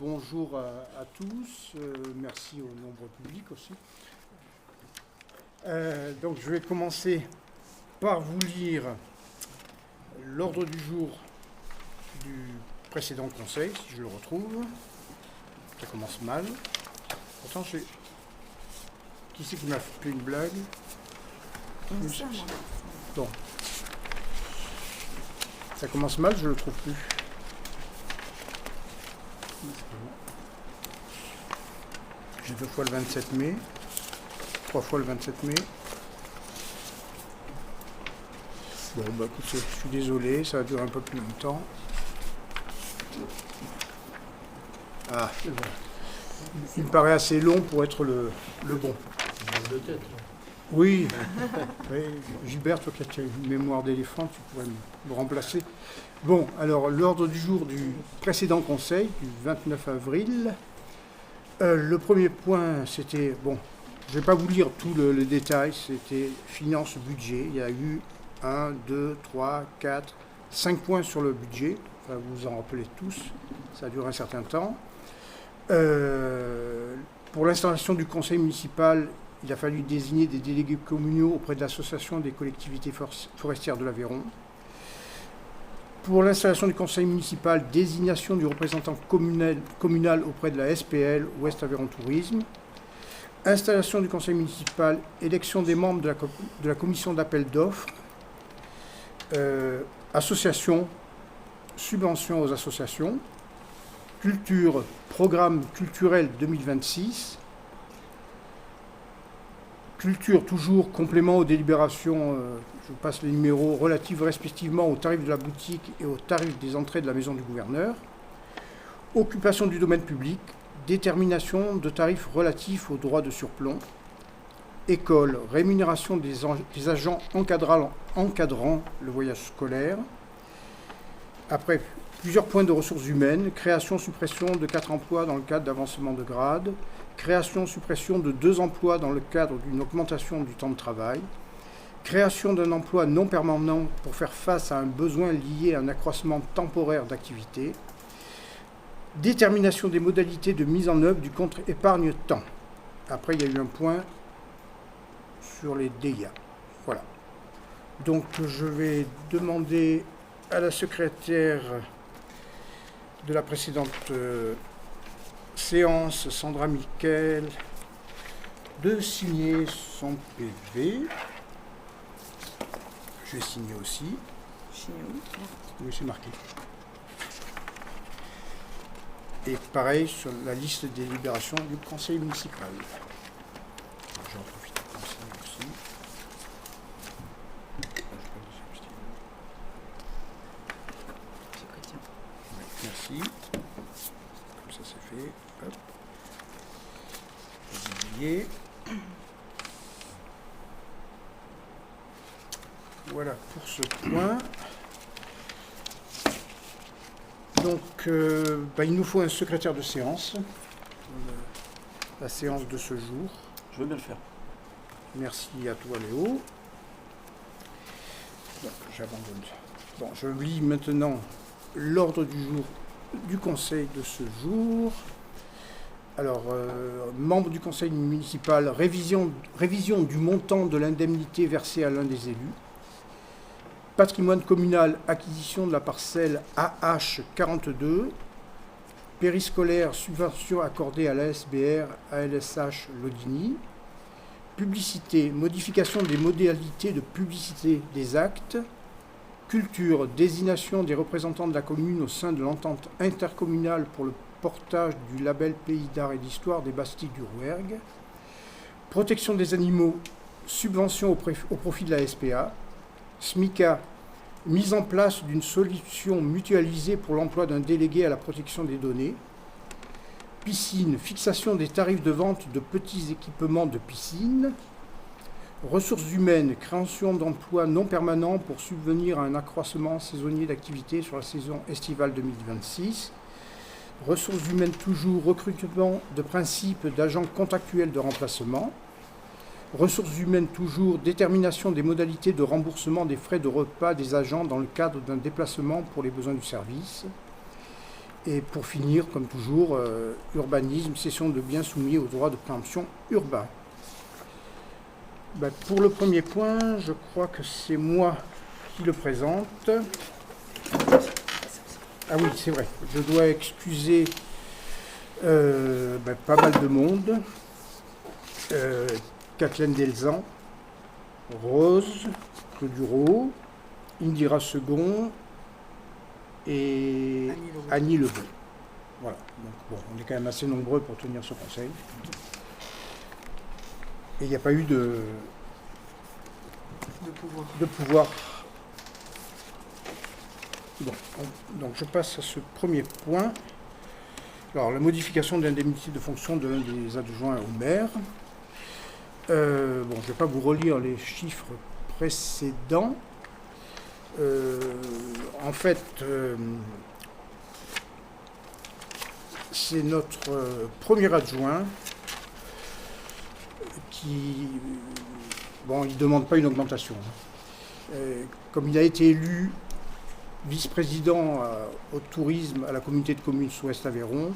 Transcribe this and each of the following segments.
Bonjour à tous, merci au nombre public aussi. Donc je vais commencer par vous lire l'ordre du jour du précédent conseil, si je le retrouve. Ça commence mal. Pourtant, qui c'est qui m'a fait une blague? Bon. Ça commence mal, je ne le trouve plus. J'ai 2 fois le 27 mai, 3 fois le 27 mai. Bon, bah écoutez, je suis désolé, ça va durer un peu plus longtemps. Ah, c'est bon. Il me paraît assez long pour être le bon. Oui. Oui, Gilbert, toi qui as une mémoire d'éléphant, tu pourrais me remplacer. Bon, alors l'ordre du jour du précédent conseil, du 29 avril. Le premier point, c'était, bon, je ne vais pas vous lire tout le détail, c'était finance, budget. Il y a eu 1, 2, 3, 4, 5 points sur le budget. Enfin, vous vous en rappelez tous, ça a duré un certain temps. Pour l'installation du conseil municipal, il a fallu désigner des délégués communaux auprès de l'association des collectivités forestières de l'Aveyron. Pour l'installation du conseil municipal, désignation du représentant communal auprès de la SPL, Ouest Aveyron Tourisme. Installation du conseil municipal, élection des membres de la commission d'appel d'offres. Association, subvention aux associations. Culture, programme culturel 2026. Culture, toujours complément aux délibérations, je vous passe les numéros, relatives respectivement aux tarifs de la boutique et aux tarifs des entrées de la maison du gouverneur. Occupation du domaine public, détermination de tarifs relatifs aux droits de surplomb. École, rémunération des agents encadrant le voyage scolaire. Après, plusieurs points de ressources humaines, création-suppression de 4 emplois dans le cadre d'avancement de grade. Création-suppression de 2 emplois dans le cadre d'une augmentation du temps de travail. Création d'un emploi non permanent pour faire face à un besoin lié à un accroissement temporaire d'activité. Détermination des modalités de mise en œuvre du compte épargne-temps. Après, il y a eu un point sur les dégâts. Voilà. Donc, je vais demander à la secrétaire de la précédente séance, Sandra Miquel, de signer son PV. Je vais signer aussi. Oui, c'est marqué. Et pareil sur la liste des délibérations du conseil municipal. J'en profite pour signer aussi. Oui, merci. Comme ça, c'est fait. Hop. Oublié. Voilà pour ce point. Donc, il nous faut un secrétaire de séance. La séance de ce jour. Je veux bien le faire. Merci à toi, Léo. Donc, j'abandonne. Bon, je lis maintenant l'ordre du jour du conseil de ce jour. Alors, membre du conseil municipal, révision du montant de l'indemnité versée à l'un des élus. Patrimoine communal, acquisition de la parcelle AH 42. Périscolaire, subvention accordée à l'ASBR, ALSH Lodini. Publicité, modification des modalités de publicité des actes. Culture, désignation des représentants de la commune au sein de l'entente intercommunale pour le portage du label Pays d'art et d'histoire des Bastilles du Rouergue. Protection des animaux, subvention au profit de la SPA. SMICA, mise en place d'une solution mutualisée pour l'emploi d'un délégué à la protection des données. Piscine, fixation des tarifs de vente de petits équipements de piscine. Ressources humaines, création d'emplois non permanents pour subvenir à un accroissement saisonnier d'activité sur la saison estivale 2026. Ressources humaines toujours, recrutement de principe d'agents contractuels de remplacement. Ressources humaines toujours, détermination des modalités de remboursement des frais de repas des agents dans le cadre d'un déplacement pour les besoins du service. Et pour finir, comme toujours, urbanisme, cession de biens soumis au droit de préemption urbain. Pour le premier point, je crois que c'est moi qui le présente. Ah oui, c'est vrai, je dois excuser pas mal de monde. Kathleen Delzan, Rose, Claude Duro, Indira Second et Annie Lebon. Voilà, donc bon, on est quand même assez nombreux pour tenir ce conseil. Et il n'y a pas eu de pouvoir. Bon, donc je passe à ce premier point. Alors, la modification de l'indemnité de fonction de l'un des adjoints au maire. Je ne vais pas vous relire les chiffres précédents. En fait, c'est notre premier adjoint qui... il ne demande pas une augmentation. Comme il a été élu vice-président au tourisme à la communauté de communes Sud-Ouest Aveyron,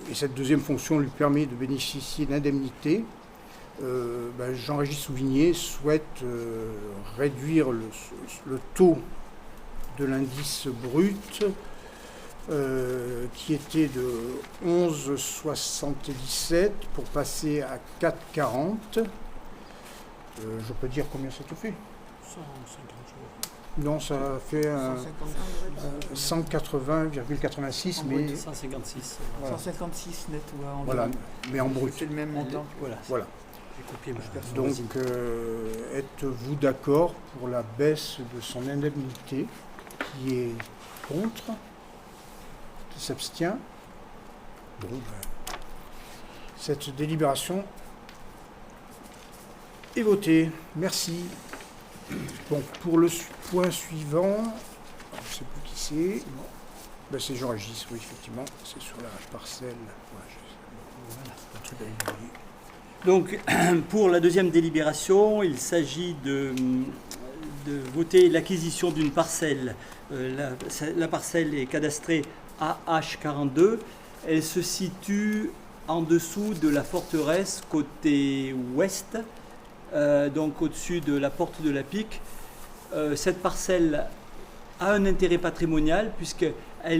et cette deuxième fonction lui permet de bénéficier d'indemnités, Jean-Régis Souvigné souhaite réduire le taux de l'indice brut qui était de 11,77 pour passer à 4,40. Je peux dire combien ça te fait ? 150 jours. Non, ça fait 180,86, mais... 156. Voilà. 156 net, voilà, mais en brut. C'est le même montant. Voilà. Donc, êtes-vous d'accord pour la baisse de son indemnité, qui est contre, qui s'abstient? Cette délibération est votée. Merci. Bon, pour le point suivant, je ne sais plus qui c'est. C'est Jean-Régis, oui, effectivement. C'est sur la parcelle. Donc, pour la deuxième délibération, il s'agit de voter l'acquisition d'une parcelle. La parcelle est cadastrée AH42. Elle se situe en dessous de la forteresse côté ouest, donc au-dessus de la porte de la Pique. Cette parcelle a un intérêt patrimonial puisqu'elle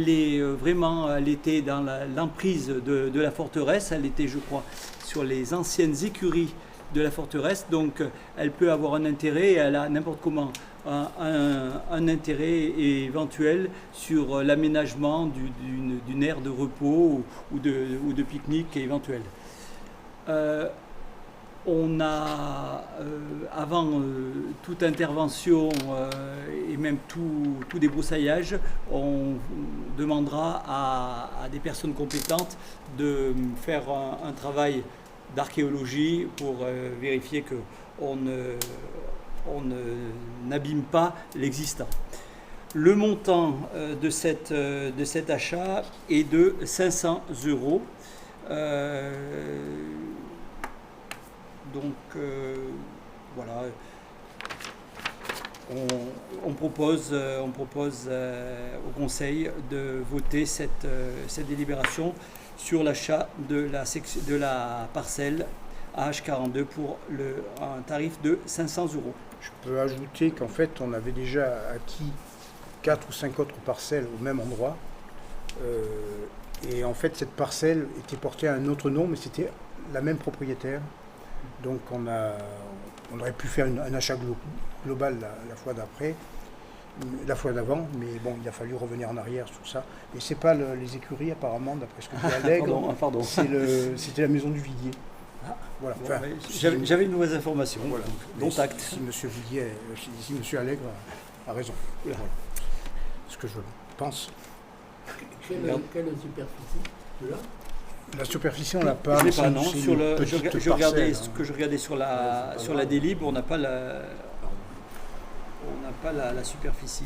était dans l'emprise de la forteresse. Elle était, je crois, sur les anciennes écuries de la forteresse, donc elle peut avoir un intérêt, elle a n'importe comment un intérêt éventuel sur l'aménagement d'une aire de repos ou de pique-nique éventuelle. On a, avant toute intervention et même tout débroussaillage, on demandera à des personnes compétentes de faire un travail d'archéologie pour vérifier qu'on n'abîme pas l'existant. Le montant de cet achat est de 500 €. Donc voilà, on propose au Conseil de voter cette délibération sur l'achat de la parcelle AH42 pour un tarif de 500 €. Je peux ajouter qu'en fait, on avait déjà acquis 4 ou 5 autres parcelles au même endroit. Et en fait, cette parcelle était portée à un autre nom, mais c'était la même propriétaire. Donc on aurait pu faire un achat global la fois d'après, la fois d'avant, mais bon, il a fallu revenir en arrière sur ça. Et c'est pas les écuries apparemment, d'après ce que dit Allègre, pardon. C'était la maison du Villiers. Voilà. Enfin, j'avais une mauvaise information, voilà. Dont acte. Si M. Villiers, si M. Allègre a raison. Voilà. Ce que je pense. Quelle superficie là? La superficie, on l'a pas. Je l'ai pas, non. Sur Ce que je regardais sur la délib, on n'a pas la superficie.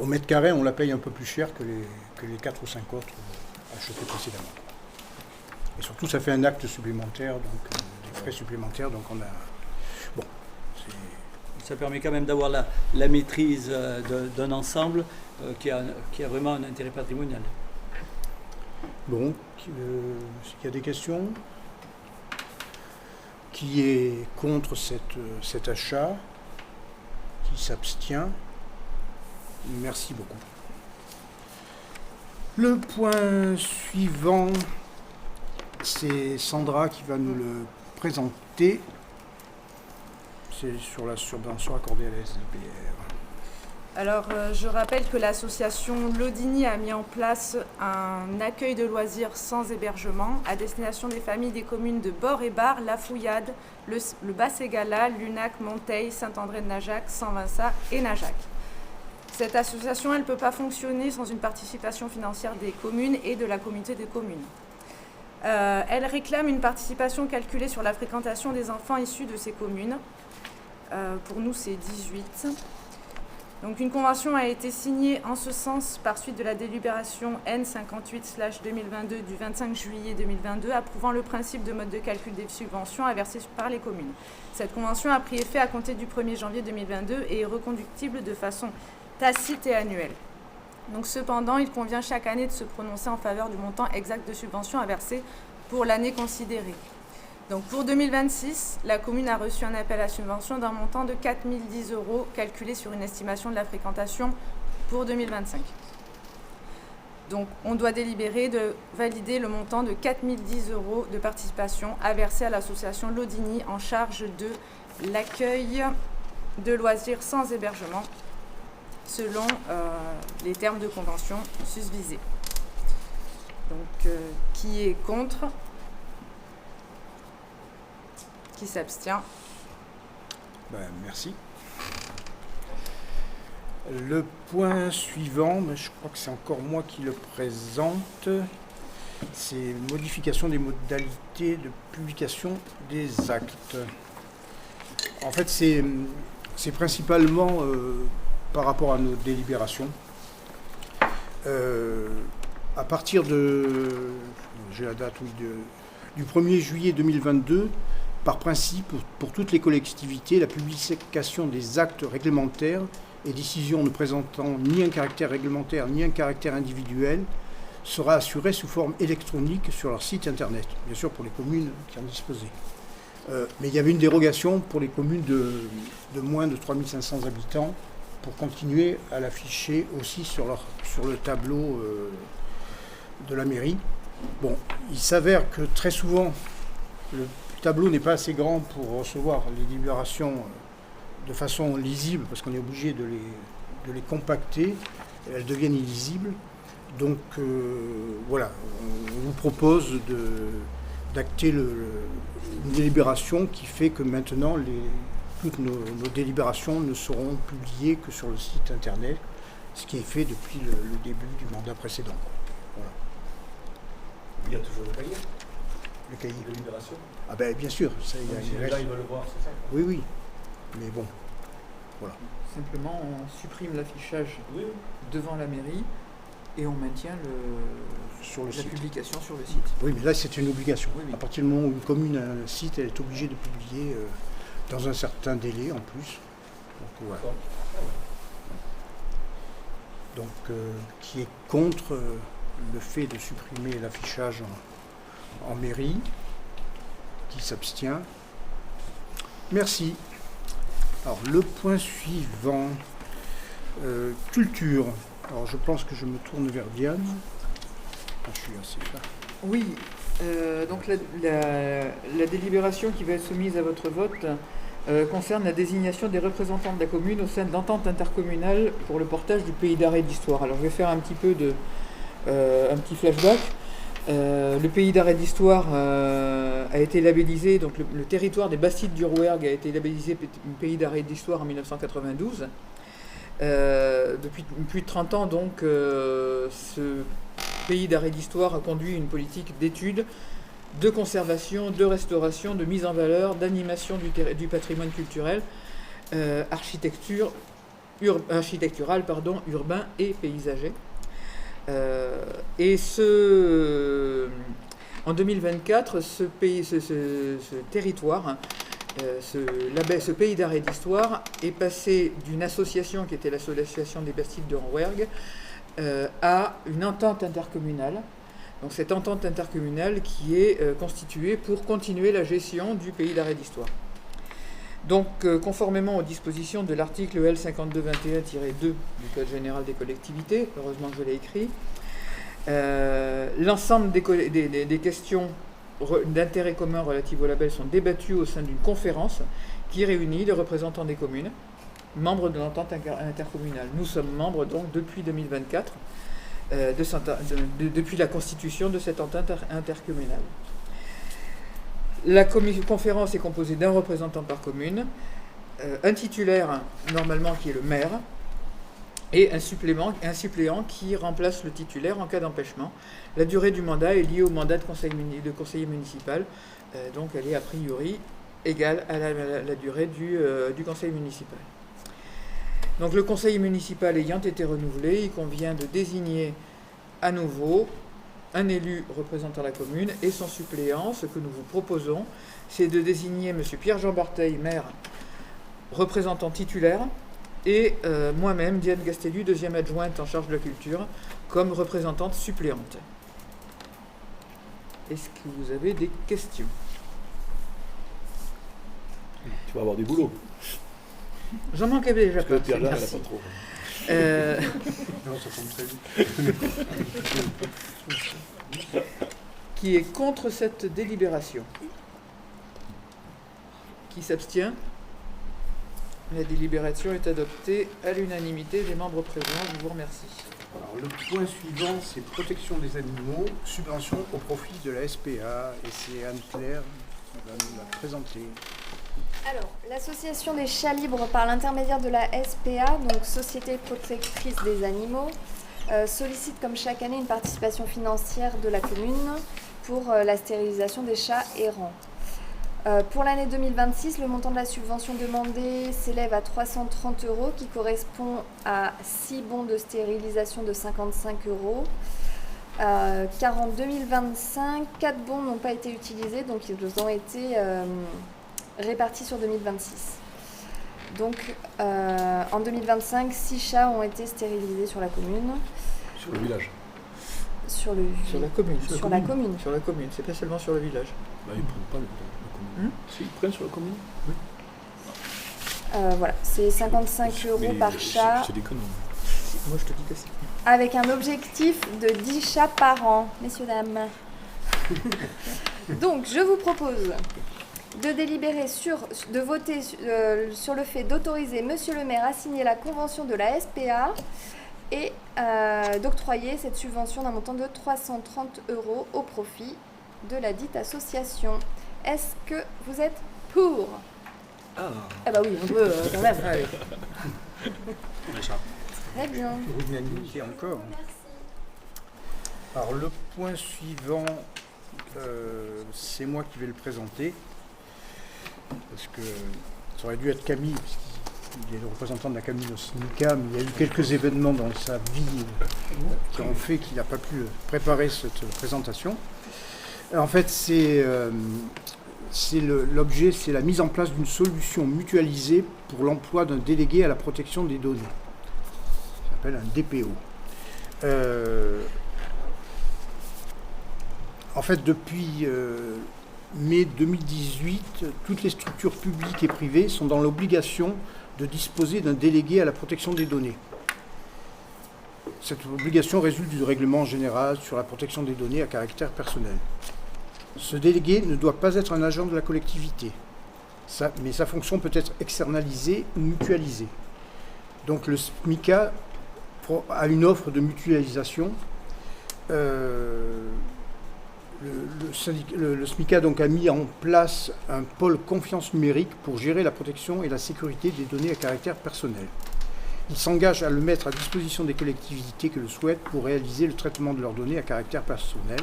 Au mètre carré, on la paye un peu plus cher que les 4 ou 5 autres achetés précédemment. Et surtout, ça fait un acte supplémentaire, donc des frais supplémentaires. Donc on a... Bon, ça permet quand même d'avoir la maîtrise d'un ensemble qui a vraiment un intérêt patrimonial. Bon, s'il y a des questions, qui est contre cet achat, qui s'abstient, merci beaucoup. Le point suivant, c'est Sandra qui va nous le présenter. C'est sur la subvention accordée à la SDPR. Alors, je rappelle que l'association L'Audigny a mis en place un accueil de loisirs sans hébergement à destination des familles des communes de Bord-et-Bar, La Fouillade, le Bas-Ségala, Lunac, Monteil, Saint-André-de-Najac, Saint-Vincent et Najac. Cette association, elle ne peut pas fonctionner sans une participation financière des communes et de la communauté des communes. Elle réclame une participation calculée sur la fréquentation des enfants issus de ces communes. Pour nous, c'est 18. Donc une convention a été signée en ce sens par suite de la délibération N58/2022 du 25 juillet 2022 approuvant le principe de mode de calcul des subventions à verser par les communes. Cette convention a pris effet à compter du 1er janvier 2022 et est reconductible de façon tacite et annuelle. Donc cependant, il convient chaque année de se prononcer en faveur du montant exact de subvention à verser pour l'année considérée. Donc pour 2026, la commune a reçu un appel à subvention d'un montant de 4 010 € calculé sur une estimation de la fréquentation pour 2025. Donc on doit délibérer de valider le montant de 4 010 € de participation à verser à l'association L'Audigny en charge de l'accueil de loisirs sans hébergement selon les termes de convention susvisés. Donc qui est contre ? Qui s'abstient? Merci. Le point suivant, je crois que c'est encore moi qui le présente, c'est modification des modalités de publication des actes. En fait, c'est principalement par rapport à nos délibérations. À partir j'ai la date, oui, du 1er juillet 2022, par principe, pour toutes les collectivités, la publication des actes réglementaires et décisions ne présentant ni un caractère réglementaire ni un caractère individuel sera assurée sous forme électronique sur leur site internet, bien sûr pour les communes qui en disposaient. Mais il y avait une dérogation pour les communes de moins de 3500 habitants pour continuer à l'afficher aussi sur le tableau de la mairie. Bon, il s'avère que très souvent, le tableau n'est pas assez grand pour recevoir les délibérations de façon lisible, parce qu'on est obligé de les compacter, et elles deviennent illisibles. Donc voilà, on vous propose d'acter une délibération qui fait que maintenant toutes nos délibérations ne seront publiées que sur le site internet, ce qui est fait depuis le début du mandat précédent. Voilà. Il y a toujours le cahier. Le cahier de libération. Ah ben bien sûr, ça il y a. Là, il va le voir, c'est ça. Oui, oui. Mais bon, voilà. Simplement, on supprime l'affichage devant la mairie et on maintient la publication sur le site. Oui, mais là c'est une obligation. Oui. À partir du moment où une commune a un site, elle est obligée de publier dans un certain délai en plus. Donc voilà. Donc qui est contre le fait de supprimer l'affichage en mairie, qui s'abstient. Merci. Alors le point suivant, culture. Alors je pense que je me tourne vers Diane. Je suis assez là. Oui, donc la délibération qui va être soumise à votre vote concerne la désignation des représentants de la commune au sein de l'entente intercommunale pour le portage du pays d'arrêt d'histoire. Alors je vais faire un petit peu un petit flashback. Le pays d'arrêt d'histoire a été labellisé, donc le territoire des Bastides du Rouergue a été labellisé pays d'arrêt d'histoire en 1992. Depuis plus de 30 ans, donc, ce pays d'arrêt d'histoire a conduit une politique d'études, de conservation, de restauration, de mise en valeur, d'animation du patrimoine culturel, architectural, urbain et paysager. En 2024, ce territoire ce pays d'art et d'histoire est passé d'une association qui était l'association des Bastides de Rouergue à une entente intercommunale. Donc cette entente intercommunale qui est constituée pour continuer la gestion du pays d'art et d'histoire. Donc conformément aux dispositions de l'article L5221-2 du Code général des collectivités, heureusement que je l'ai écrit, l'ensemble des questions d'intérêt commun relatives au label sont débattues au sein d'une conférence qui réunit les représentants des communes, membres de l'entente intercommunale. Nous sommes membres donc depuis 2024, depuis la constitution de cette entente intercommunale. La conférence est composée d'un représentant par commune, un titulaire normalement qui est le maire, et un suppléant qui remplace le titulaire en cas d'empêchement. La durée du mandat est liée au mandat de conseiller municipal, donc elle est a priori égale à la durée du conseil municipal. Donc le conseil municipal ayant été renouvelé, il convient de désigner à nouveau un élu représentant la commune et son suppléant. Ce que nous vous proposons, c'est de désigner M. Pierre-Jean Bartheil, maire, représentant titulaire, et moi-même, Diane Gastellu, deuxième adjointe en charge de la culture, comme représentante suppléante. Est-ce que vous avez des questions? Tu vas avoir du boulot. J'en manquais déjà. Parce que Pierre-Jean, elle n'a pas trop. Non, ça tombe très vite. Qui est contre cette délibération? Qui s'abstient? La délibération est adoptée à l'unanimité des membres présents. Je vous remercie. Alors, le point suivant, c'est protection des animaux, subvention au profit de la SPA. Et c'est Anne-Claire qui va nous la présenter. Alors, l'association des chats libres par l'intermédiaire de la SPA, donc Société protectrice des animaux, sollicite comme chaque année une participation financière de la commune pour la stérilisation des chats errants. Pour l'année 2026, le montant de la subvention demandée s'élève à 330 €, qui correspond à 6 bons de stérilisation de 55 €. Car en 2025, 4 bons n'ont pas été utilisés, donc ils ont été répartis sur 2026. Donc en 2025, 6 chats ont été stérilisés sur la commune. Sur le village. Sur la commune. Sur la commune. Sur la commune, c'est pas seulement sur le village. Bah, ils ne prennent pas la commune. Si, ils prennent sur la commune. Oui. Voilà, c'est 55 € par chat. C'est des conneries. Moi, je te dis que si. Avec un objectif de 10 chats par an, messieurs, dames. Donc, je vous propose de voter sur le fait d'autoriser Monsieur le maire à signer la convention de la SPA et d'octroyer cette subvention d'un montant de 330 € au profit de la dite association. Est-ce que vous êtes pour? Ah bah oui, on peut quand même. Allez. Très bien. Unanimité encore. Alors le point suivant, c'est moi qui vais le présenter. Parce que ça aurait dû être Camille, puisqu'il est le représentant de la commune au SMICA, mais il y a eu quelques événements dans sa vie qui ont fait qu'il n'a pas pu préparer cette présentation. En fait, l'objet, c'est la mise en place d'une solution mutualisée pour l'emploi d'un délégué à la protection des données. Ça s'appelle un DPO. En fait, depuis mai 2018, toutes les structures publiques et privées sont dans l'obligation de disposer d'un délégué à la protection des données. Cette obligation résulte du règlement général sur la protection des données à caractère personnel. Ce délégué ne doit pas être un agent de la collectivité, mais sa fonction peut être externalisée ou mutualisée. Donc le SMICA a une offre de mutualisation. Le SMICA donc a mis en place un pôle confiance numérique pour gérer la protection et la sécurité des données à caractère personnel. Il s'engage à le mettre à disposition des collectivités que le souhaitent pour réaliser le traitement de leurs données à caractère personnel.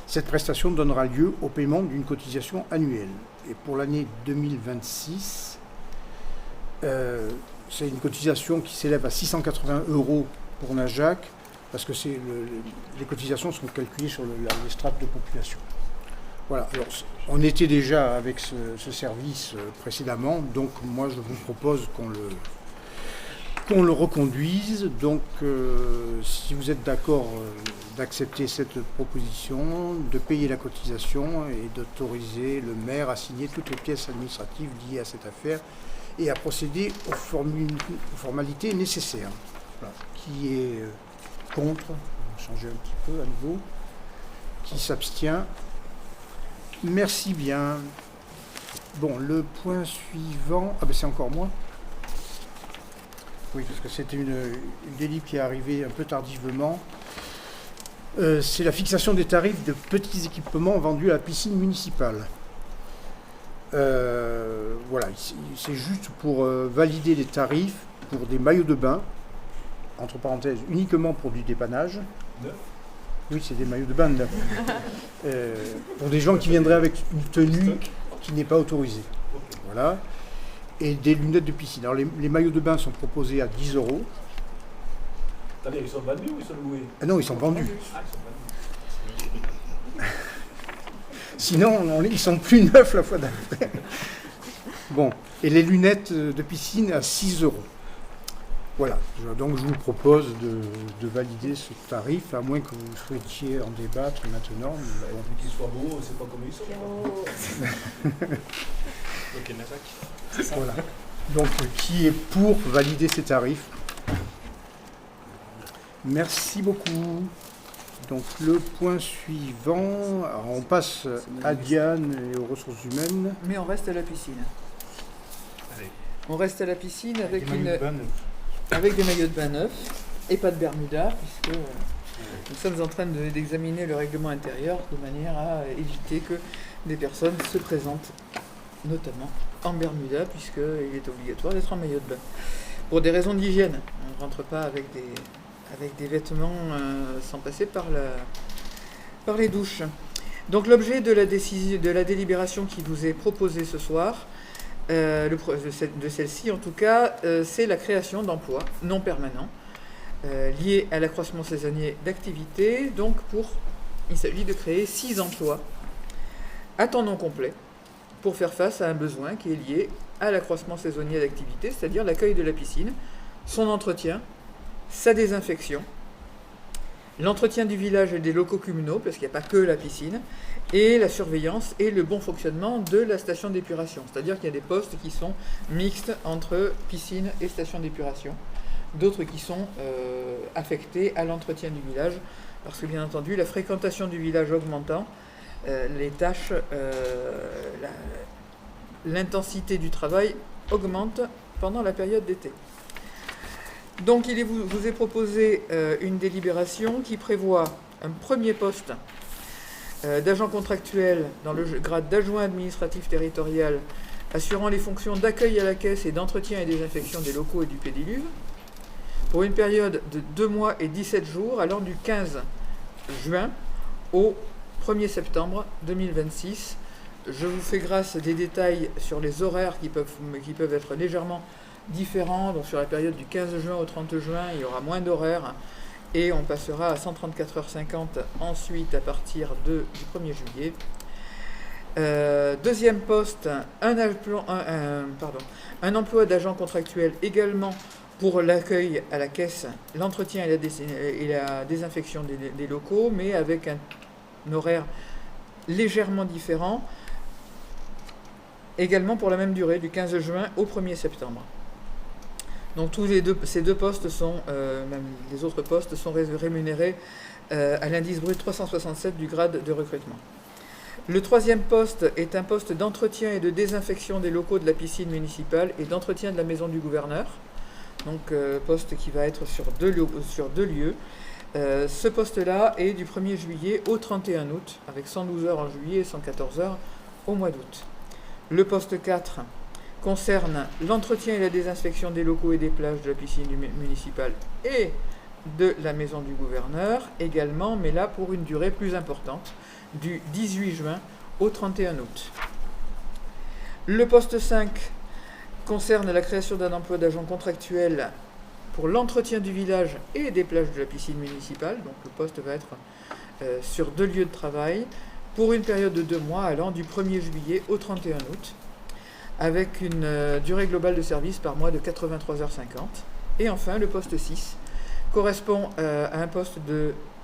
Cette prestation donnera lieu au paiement d'une cotisation annuelle. Et pour l'année 2026, c'est une cotisation qui s'élève à 680 € pour Najac, parce que les cotisations sont calculées sur les strates de population. Voilà, alors on était déjà avec ce service précédemment, donc moi je vous propose qu'on le reconduise. Donc si vous êtes d'accord d'accepter cette proposition, de payer la cotisation et d'autoriser le maire à signer toutes les pièces administratives liées à cette affaire et à procéder aux formalités nécessaires. Voilà. Qui est contre, on va changer un petit peu à nouveau, qui s'abstient. Merci bien. Bon, le point suivant... Ah ben c'est encore moi. Oui, parce que c'était une délibération qui est arrivée un peu tardivement. C'est la fixation des tarifs de petits équipements vendus à la piscine municipale. Voilà, c'est juste pour valider les tarifs pour des maillots de bain, entre parenthèses, uniquement pour du dépannage. Oui, c'est des maillots de bain neufs. Pour des gens qui viendraient avec une tenue qui n'est pas autorisée. Voilà. Et des lunettes de piscine. Alors les maillots de bain sont proposés à 10 €. Attendez, ils sont vendus ou ils sont loués? Ah non, ils sont vendus. Ah, ils sont vendus. Sinon, ils sont plus neufs la fois d'après. Bon, et les lunettes de piscine à 6 €. Voilà, donc je vous propose de valider ce tarif, à moins que vous souhaitiez en débattre maintenant. Bon, qu'ils soient beaux, c'est pas comme ils sont. Ok, Nazak. Voilà. Donc, qui est pour valider ces tarifs? Merci beaucoup. Donc, le point suivant, alors, on passe à Diane et aux ressources humaines. Mais on reste à la piscine. Allez. On reste à la piscine avec Des maillots de bain neufs. avec des maillots de bain neufs et pas de Bermuda, puisque nous sommes en train d'examiner le règlement intérieur de manière à éviter que des personnes se présentent, notamment en Bermuda, puisqu'il est obligatoire d'être en maillot de bain. Pour des raisons d'hygiène, on ne rentre pas avec des vêtements sans passer par les douches. Donc l'objet de la délibération qui vous est proposée ce soir, de celle-ci en tout cas, c'est la création d'emplois non permanents liés à l'accroissement saisonnier d'activité. Donc il s'agit de créer 6 emplois à temps non complet pour faire face à un besoin qui est lié à l'accroissement saisonnier d'activité, c'est-à-dire l'accueil de la piscine, son entretien, sa désinfection, l'entretien du village et des locaux communaux, parce qu'il n'y a pas que la piscine, et la surveillance et le bon fonctionnement de la station d'épuration. C'est-à-dire qu'il y a des postes qui sont mixtes entre piscine et station d'épuration, d'autres qui sont affectés à l'entretien du village, parce que bien entendu, la fréquentation du village augmentant, les tâches, l'intensité du travail augmente pendant la période d'été. Donc il vous est proposé une délibération qui prévoit un premier poste d'agent contractuel dans le grade d'adjoint administratif territorial assurant les fonctions d'accueil à la caisse et d'entretien et désinfection des locaux et du pédiluve pour une période de 2 mois et 17 jours allant du 15 juin au 1er septembre 2026. Je vous fais grâce des détails sur les horaires qui peuvent être légèrement différents. Donc sur la période du 15 juin au 30 juin, il y aura moins d'horaires et on passera à 134,50 h ensuite à partir du 1er juillet. Deuxième poste, un emploi d'agent contractuel également pour l'accueil à la caisse, l'entretien et la désinfection des locaux, mais avec un horaire légèrement différent, également pour la même durée, du 15 juin au 1er septembre. Donc ces deux postes sont, même les autres postes, sont rémunérés à l'indice brut 367 du grade de recrutement. Le troisième poste est un poste d'entretien et de désinfection des locaux de la piscine municipale et d'entretien de la maison du gouverneur. Donc poste qui va être sur deux lieux. Ce poste-là est du 1er juillet au 31 août, avec 112 heures en juillet et 114 heures au mois d'août. Le poste 4 concerne l'entretien et la désinfection des locaux et des plages de la piscine municipale et de la maison du gouverneur également, mais là pour une durée plus importante, du 18 juin au 31 août. Le poste 5 concerne la création d'un emploi d'agent contractuel pour l'entretien du village et des plages de la piscine municipale. Donc le poste va être sur 2 lieux de travail, pour une période de 2 mois allant du 1er juillet au 31 août, avec une durée globale de service par mois de 83h50. Et enfin, le poste 6 correspond à un poste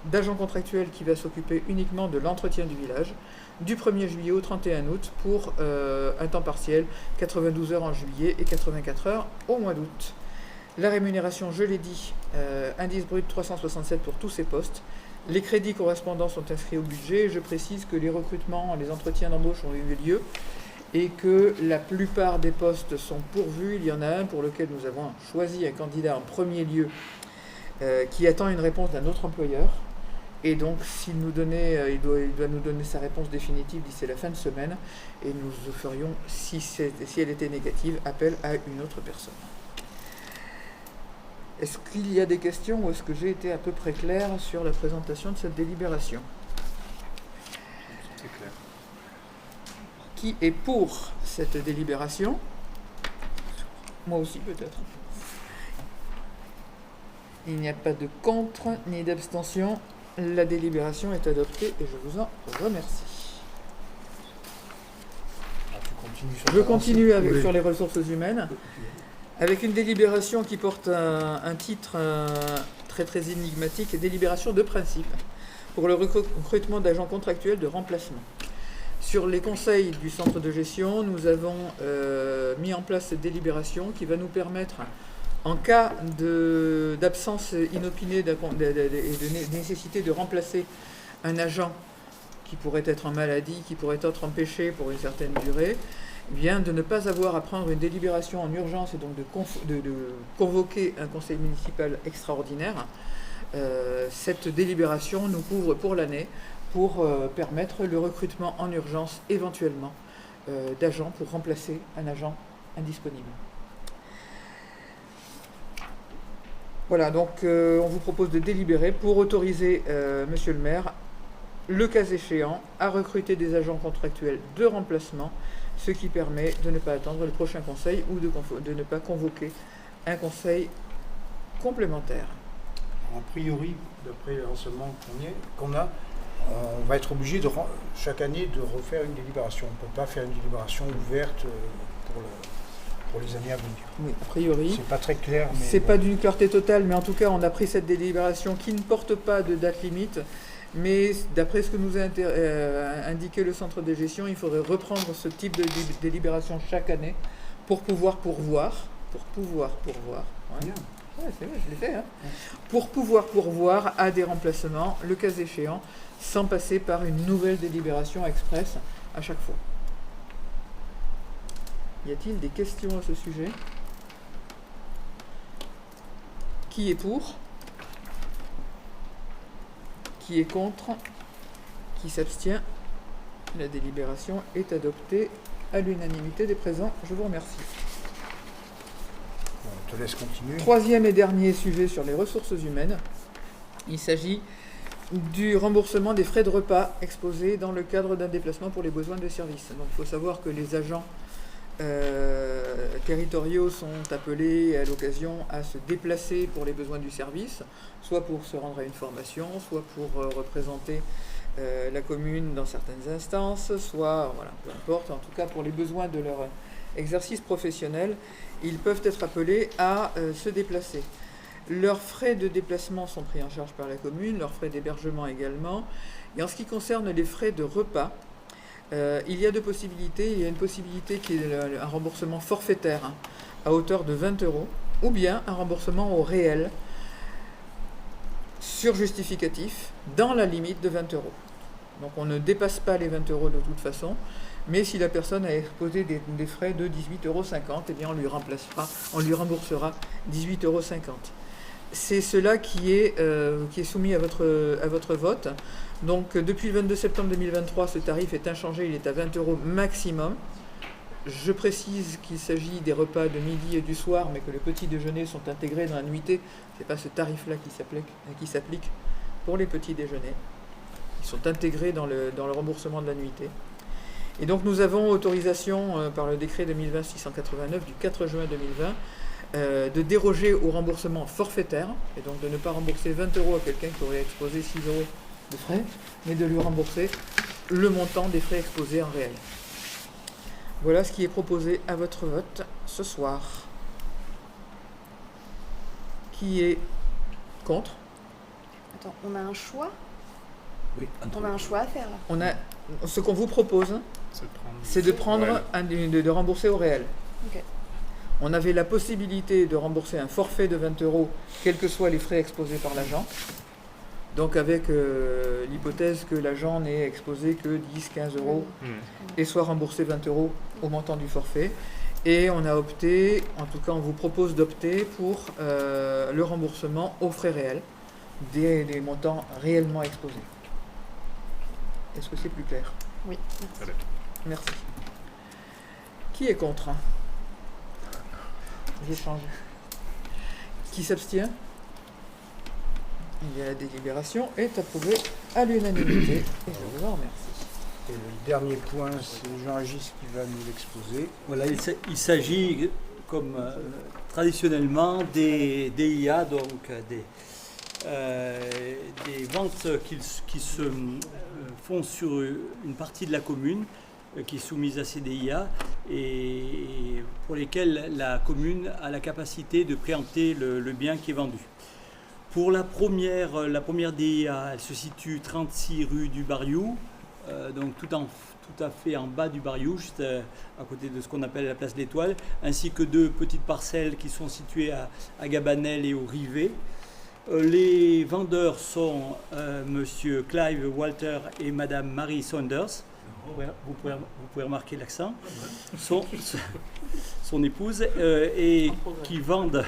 d'agent contractuel qui va s'occuper uniquement de l'entretien du village, du 1er juillet au 31 août pour un temps partiel, 92 heures en juillet et 84 heures au mois d'août. La rémunération, je l'ai dit, indice brut 367 pour tous ces postes. Les crédits correspondants sont inscrits au budget. Je précise que les recrutements, les entretiens d'embauche ont eu lieu et que la plupart des postes sont pourvus. Il y en a un pour lequel nous avons choisi un candidat en premier lieu qui attend une réponse d'un autre employeur. Et donc, il doit nous donner sa réponse définitive d'ici la fin de semaine. Et nous ferions, si elle était négative, appel à une autre personne. Est-ce qu'il y a des questions ou est-ce que j'ai été à peu près clair sur la présentation de cette délibération? C'est clair. Qui est pour cette délibération? Moi aussi peut-être. Il n'y a pas de contre ni d'abstention. La délibération est adoptée et je vous en remercie. Tu continues sur Je continue sur les ressources humaines. Avec une délibération qui porte un titre très très énigmatique, délibération de principe pour le recrutement d'agents contractuels de remplacement. Sur les conseils du centre de gestion, nous avons mis en place cette délibération qui va nous permettre, en cas d'absence inopinée et de nécessité de remplacer un agent qui pourrait être en maladie, qui pourrait être empêché pour une certaine durée, bien de ne pas avoir à prendre une délibération en urgence et donc de convoquer un conseil municipal extraordinaire. Cette délibération nous couvre pour l'année pour permettre le recrutement en urgence éventuellement d'agents pour remplacer un agent indisponible. Voilà, donc on vous propose de délibérer pour autoriser Monsieur le maire, le cas échéant, à recruter des agents contractuels de remplacement, ce qui permet de ne pas attendre le prochain conseil ou de ne pas convoquer un conseil complémentaire. A priori, d'après les renseignements qu'on a, on va être obligé chaque année de refaire une délibération. On ne peut pas faire une délibération ouverte pour les années à venir. Oui, a priori. C'est pas très clair. C'est pas d'une clarté totale, mais en tout cas, on a pris cette délibération qui ne porte pas de date limite. Mais d'après ce que nous a indiqué le centre de gestion, il faudrait reprendre ce type de délibération chaque année pour pouvoir pourvoir. Ouais. Bien. Ouais, c'est vrai, je l'ai fait. Hein. Pour pouvoir pourvoir à des remplacements, le cas échéant, sans passer par une nouvelle délibération express à chaque fois. Y a-t-il des questions à ce sujet? Qui est pour? Qui est contre? Qui s'abstient? La délibération est adoptée à l'unanimité des présents. Je vous remercie. Bon, on te laisse continuer. Troisième et dernier sujet sur les ressources humaines. Il s'agit du remboursement des frais de repas exposés dans le cadre d'un déplacement pour les besoins de service. Donc il faut savoir que les agents territoriaux sont appelés à l'occasion à se déplacer pour les besoins du service, soit pour se rendre à une formation, soit pour représenter la commune dans certaines instances, soit, voilà, peu importe, en tout cas pour les besoins de leur exercice professionnel, ils peuvent être appelés à se déplacer. Leurs frais de déplacement sont pris en charge par la commune, leurs frais d'hébergement également. Et en ce qui concerne les frais de repas, il y a deux possibilités. Il y a une possibilité qui est un remboursement forfaitaire à hauteur de 20 €, ou bien un remboursement au réel sur justificatif dans la limite de 20 €. Donc on ne dépasse pas les 20 € de toute façon, mais si la personne a exposé des frais de 18,50 €, eh bien on lui remboursera 18,50 €. C'est cela qui est soumis à votre vote. Donc depuis le 22 septembre 2023, ce tarif est inchangé, il est à 20 € maximum. Je précise qu'il s'agit des repas de midi et du soir, mais que les petits déjeuners sont intégrés dans la nuitée. Ce n'est pas ce tarif-là qui s'applique pour les petits déjeuners. Ils sont intégrés dans le remboursement de la nuitée. Et donc nous avons autorisation par le décret 2020-689 du 4 juin 2020 de déroger au remboursement forfaitaire, et donc de ne pas rembourser 20 € à quelqu'un qui aurait exposé 6 € de frais, mais de lui rembourser le montant des frais exposés en réel. Voilà ce qui est proposé à votre vote ce soir. Qui est contre? Attends, on a un choix? Oui, On a un choix à faire là. Ce qu'on vous propose, c'est de prendre de rembourser au réel. Ok. On avait la possibilité de rembourser un forfait de 20 €, quels que soient les frais exposés par l'agent. Donc avec l'hypothèse que l'agent n'ait exposé que 10-15 € et soit remboursé 20 € au montant du forfait. Et on a opté, en tout cas on vous propose d'opter pour le remboursement aux frais réels des montants réellement exposés. Est-ce que c'est plus clair? Oui. Merci. Qui est contre? Je change. Qui s'abstient? La délibération est approuvée à l'unanimité et je vous en remercie. Et le dernier point, c'est Jean-Régis qui va nous l'exposer. Voilà, il s'agit, comme traditionnellement, des DIA, donc des ventes qui se font sur une partie de la commune qui est soumise à ces DIA et pour lesquelles la commune a la capacité de préempter le bien qui est vendu. Pour la première DIA, elle se situe 36 rue du Bariou, donc tout à fait en bas du Bariou, juste à côté de ce qu'on appelle la place de l'Étoile, ainsi que 2 petites parcelles qui sont situées à Gabanel et au Rivet. Les vendeurs sont Monsieur Clive Walter et Madame Marie Saunders. Vous pouvez remarquer l'accent. Son épouse et qui vendent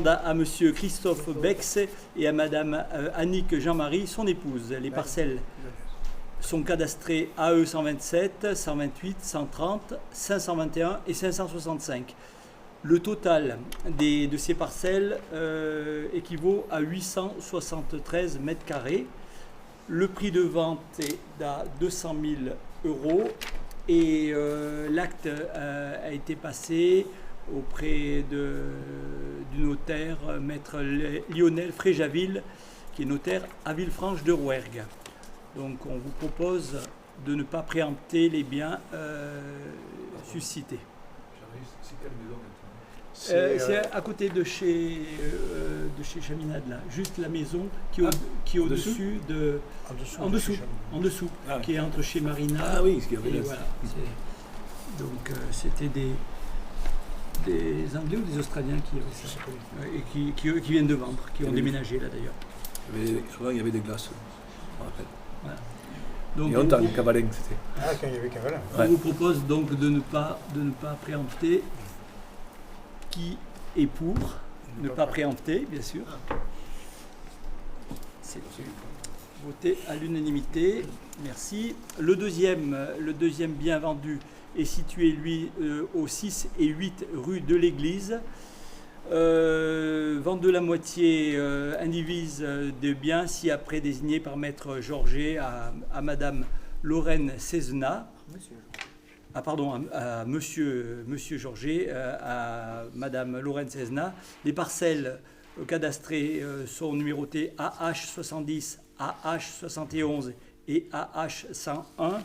à Monsieur Christophe Bex et à Madame Annick Jean-Marie, son épouse. Les parcelles sont cadastrées AE 127, 128, 130, 521 et 565. Le total de ces parcelles équivaut à 873 mètres carrés. Le prix de vente est à 200 000 € et l'acte a été passé auprès du notaire, maître Lionel Fréjaville, qui est notaire à Villefranche de Rouergue. Donc on vous propose de ne pas préempter les biens suscités. C'est quelle maison? C'est à côté de chez Chaminade, là, juste la maison qui est au-dessus de... En dessous, Ah, oui. qui est entre chez Marina. Ah oui, ce qu'il y avait et là. voilà, donc c'était des Anglais ou des Australiens qui avaient ça, et qui viennent de vendre, qui ont déménagé là d'ailleurs. Souvent il y avait des glaces, je me rappelle. Voilà. Il Donc y a longtemps, Cavalin, c'était. Ah, quand il y avait Cavalin. on vous propose donc de ne pas préempter. Qui est pour ne pas préempter, bien sûr. C'est voté à l'unanimité. Merci. Le deuxième bien vendu est situé, lui, au 6 et 8 rue de l'Église. Vente de la moitié indivise de biens ci-après désigné par maître Georget à Madame Lorraine Cézena. À monsieur Georget, à Madame Lorraine Cézena. Les parcelles cadastrées sont numérotées AH70, AH71 et AH101.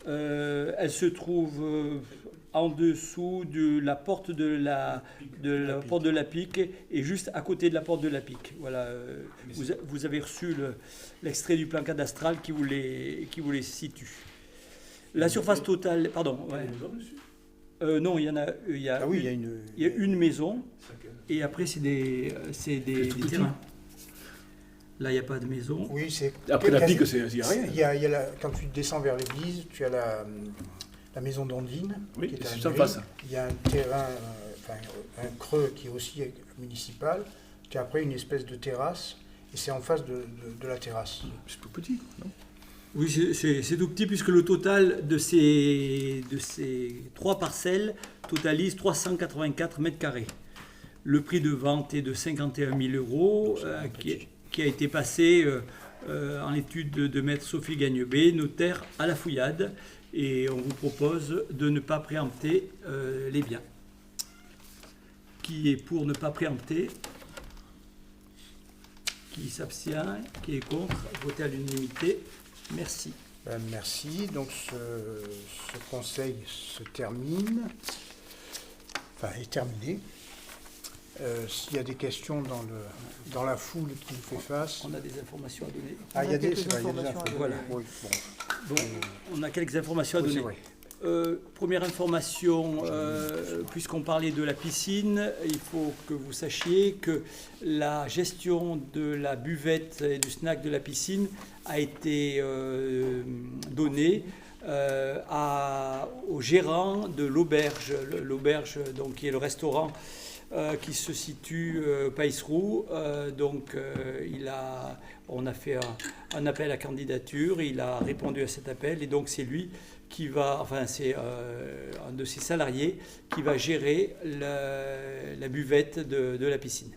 Elles se trouvent en dessous de la porte de la porte de la Pique et juste à côté de la porte de la Pique. Voilà, vous avez reçu l'extrait du plan cadastral qui vous les situe. La surface totale, pardon. Ouais. Non, il y a une maison et après c'est des terrains. Là, il n'y a pas de maison. Oui, c'est. Après la Pique, il n'y a rien. Il y a quand tu descends vers l'église, tu as la maison d'Ondine. Oui, qui est à la c'est en mairie. face. Il y a un terrain, un creux qui est aussi municipal. Tu as après une espèce de terrasse et c'est en face de la terrasse. C'est tout petit, non? Oui, c'est tout petit puisque le total de ces 3 parcelles totalise 384 mètres carrés. Le prix de vente est de 51 000 € qui a été passé en étude de maître Sophie Gagnebé, notaire à la Fouillade. Et on vous propose de ne pas préempter les biens. Qui est pour ne pas préempter? Qui s'abstient? Qui est contre? Voté à l'unanimité. Merci. Merci. Donc ce conseil se termine, enfin est terminé. S'il y a des questions dans la foule qui nous fait face. On a des informations à donner. Ah, il y a des informations informations. à donner. Voilà. Oui, bon. Bon, on a quelques informations à Oui, donner. c'est vrai. Première information, puisqu'on parlait de la piscine, il faut que vous sachiez que la gestion de la buvette et du snack de la piscine a été donnée au gérant de l'auberge. L'auberge, donc, qui est le restaurant qui se situe Païsroux. On a fait un appel à candidature, il a répondu à cet appel et donc c'est lui qui va, enfin c'est un de ses salariés qui va gérer la buvette de la piscine.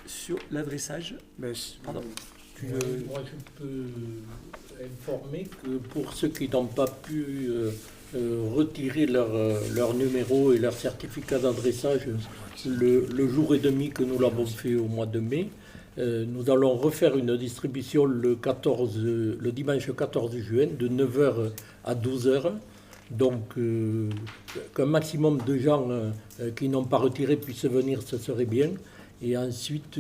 Sur l'adressage, pardon. Moi, je peux informer que pour ceux qui n'ont pas pu retirer leur numéro et leur certificat d'adressage le jour et demi que nous l'avons fait au mois de mai, nous allons refaire une distribution le dimanche 14 juin de 9h à 12h. Donc qu'un maximum de gens qui n'ont pas retiré puissent venir, ce serait bien. Et ensuite,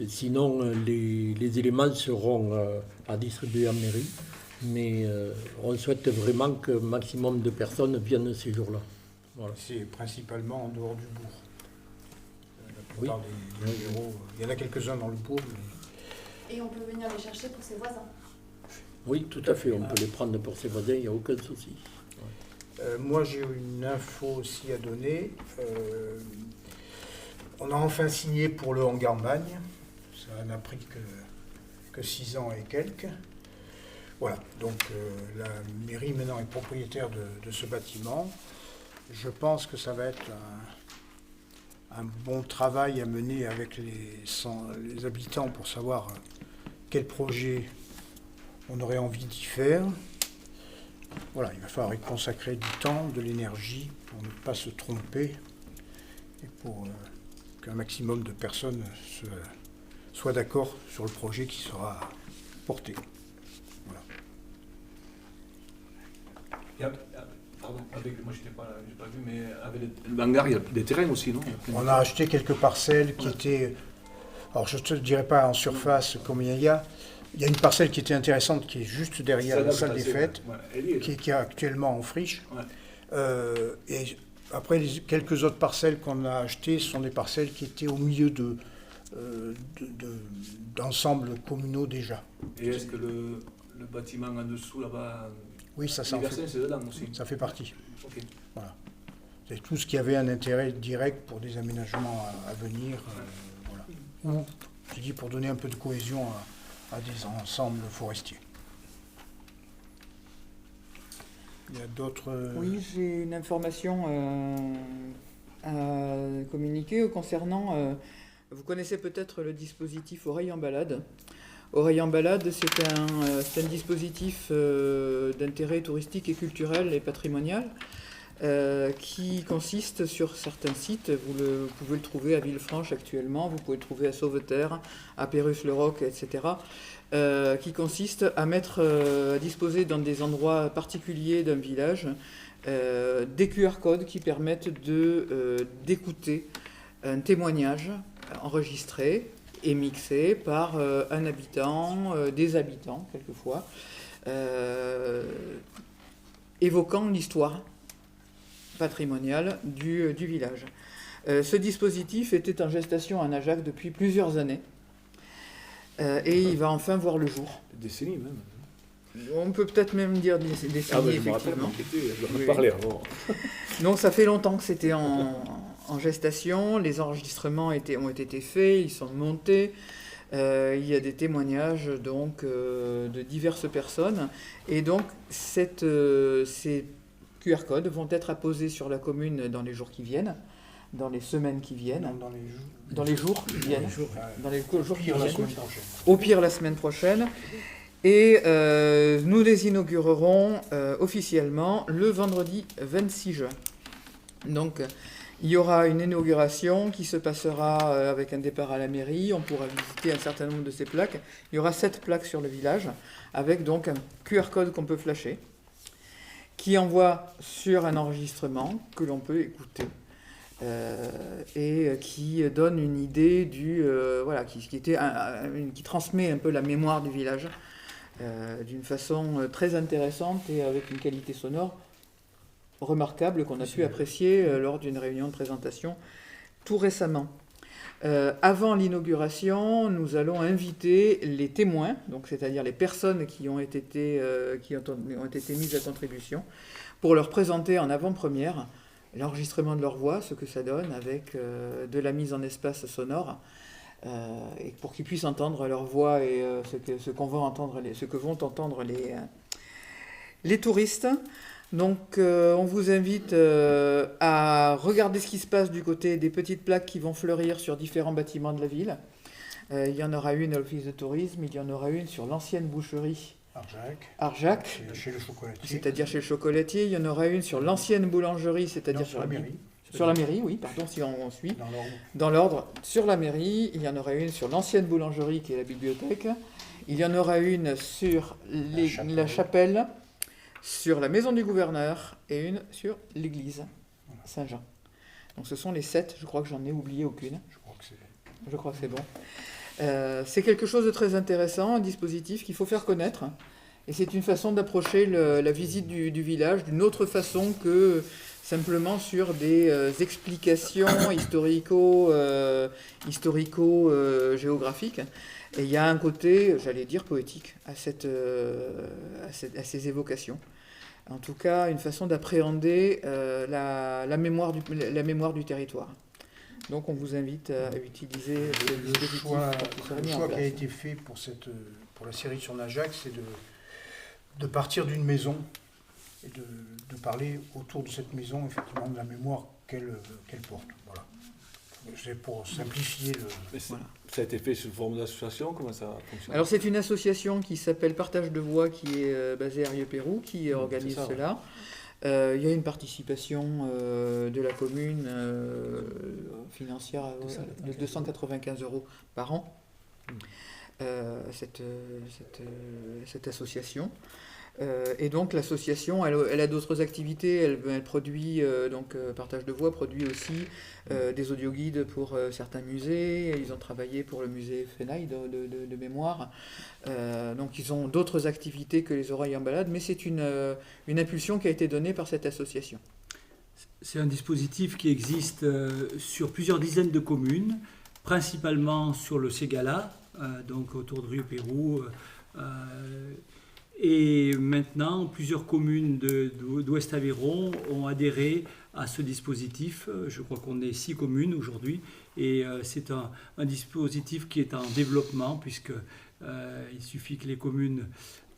sinon, les éléments seront à distribuer en mairie. Mais on souhaite vraiment qu'un maximum de personnes viennent ces jours-là. Voilà. C'est principalement en dehors du bourg. La Oui. plupart des bureaux, il y en a quelques-uns dans le bourg. Mais... Et on peut venir les chercher pour ses voisins. Oui, tout à fait. On peut les prendre pour ses voisins, il n'y a aucun souci. Moi, j'ai une info aussi à donner. On a enfin signé pour le hangar Magne. Ça n'a pris que 6 ans et quelques. Voilà, donc la mairie maintenant est propriétaire de ce bâtiment. Je pense que ça va être un bon travail à mener avec les habitants pour savoir quel projet on aurait envie d'y faire. Voilà, il va falloir y consacrer du temps, de l'énergie pour ne pas se tromper et pour qu'un maximum de personnes soient d'accord sur le projet qui sera porté. Pardon, moi j'ai pas vu, mais avec le hangar, il y a des terrains aussi, non? On a acheté quelques parcelles qui étaient... Alors je ne te dirai pas en surface combien il y a. Il y a une parcelle qui était intéressante qui est juste derrière la salle des fêtes, qui est actuellement en friche. Ouais. Et après, quelques autres parcelles qu'on a achetées sont des parcelles qui étaient au milieu d'ensembles communaux déjà. Et est-ce que le bâtiment en dessous, là-bas, oui, ça c'est dedans aussi? Ça fait partie. Okay. Voilà. C'est tout ce qui avait un intérêt direct pour des aménagements à venir. Voilà. Ou, je dis, pour donner un peu de cohésion à des ensembles forestiers. Il y a d'autres... Oui, j'ai une information à communiquer concernant... vous connaissez peut-être le dispositif Oreille en balade. Oreille en balade, c'est un dispositif d'intérêt touristique et culturel et patrimonial qui consiste sur certains sites. Vous pouvez le trouver à Villefranche actuellement, vous pouvez le trouver à Sauveterre, à Pérus-le-Roc, etc. Qui consiste à mettre à disposer dans des endroits particuliers d'un village des QR codes qui permettent d'écouter un témoignage enregistré et mixé par un habitant, des habitants quelquefois, évoquant l'histoire patrimoniale du village. Ce dispositif était en gestation à Najac depuis plusieurs années et il va enfin voir le jour. Des décennies même. On peut peut-être même dire des décennies, effectivement. Je parlais avant. Donc ça fait longtemps que c'était en gestation, les enregistrements ont été faits, ils sont montés, il y a des témoignages donc, de diverses personnes, et donc ces QR codes vont être apposés sur la commune dans les jours qui viennent, dans les semaines qui viennent, dans les jours qui viennent, au pire la semaine prochaine, et nous les inaugurerons officiellement le vendredi 26 juin. Donc, Il y aura une inauguration qui se passera avec un départ à la mairie. On pourra visiter un certain nombre de ces plaques. Il y aura 7 plaques sur le village, avec donc un QR code qu'on peut flasher, qui envoie sur un enregistrement que l'on peut écouter. Et qui donne une idée qui transmet un peu la mémoire du village d'une façon très intéressante et avec une qualité sonore remarquable qu'on a pu apprécier lors d'une réunion de présentation tout récemment. Avant l'inauguration, nous allons inviter les témoins, donc c'est-à-dire les personnes qui ont été mises à contribution, pour leur présenter en avant-première l'enregistrement de leur voix, ce que ça donne avec de la mise en espace sonore, et pour qu'ils puissent entendre leur voix et ce que vont entendre les touristes. Donc on vous invite à regarder ce qui se passe du côté des petites plaques qui vont fleurir sur différents bâtiments de la ville. Il y en aura une à l'office de tourisme, il y en aura une sur l'ancienne boucherie Arjac, chez le chocolatier. c'est-à-dire chez le chocolatier. Il y en aura une sur l'ancienne boulangerie, c'est-à-dire sur la mairie. Sur la mairie, oui, pardon, si on suit. Dans l'ordre, sur la mairie. Il y en aura une sur l'ancienne boulangerie qui est la bibliothèque. Il y en aura une sur la chapelle, sur la maison du gouverneur et une sur l'église Saint-Jean. Donc ce sont les 7, je crois que j'en ai oublié aucune. Je crois que c'est bon. C'est quelque chose de très intéressant, un dispositif qu'il faut faire connaître. Et c'est une façon d'approcher la visite du village d'une autre façon que simplement sur des explications historico-géographiques. Et il y a un côté, j'allais dire, poétique à ces évocations. En tout cas, une façon d'appréhender la mémoire du territoire. Donc on vous invite à utiliser le choix qui a été fait pour la série sur Najac, c'est de partir d'une maison et de parler autour de cette maison, effectivement, de la mémoire qu'elle porte. Voilà. C'est pour simplifier Ça a été fait sous forme d'association? Comment ça fonctionne? Alors c'est une association qui s'appelle Partage de Voix, qui est basée à Rieux-Pérou, qui organise cela. Il y a une participation de la commune financière de 295 € par an, cette association. Et donc l'association, elle a d'autres activités. Elle produit, Partage de Voix produit aussi des audioguides pour certains musées. Ils ont travaillé pour le musée Fenaille de mémoire. Donc ils ont d'autres activités que les oreilles en balade, mais c'est une impulsion qui a été donnée par cette association. C'est un dispositif qui existe sur plusieurs dizaines de communes, principalement sur le Ségala, donc autour de Rieux-Pérou. Et maintenant, plusieurs communes d'Ouest Aveyron ont adhéré à ce dispositif. Je crois qu'on est 6 communes aujourd'hui. Et c'est un dispositif qui est en développement, puisqu'il suffit que les communes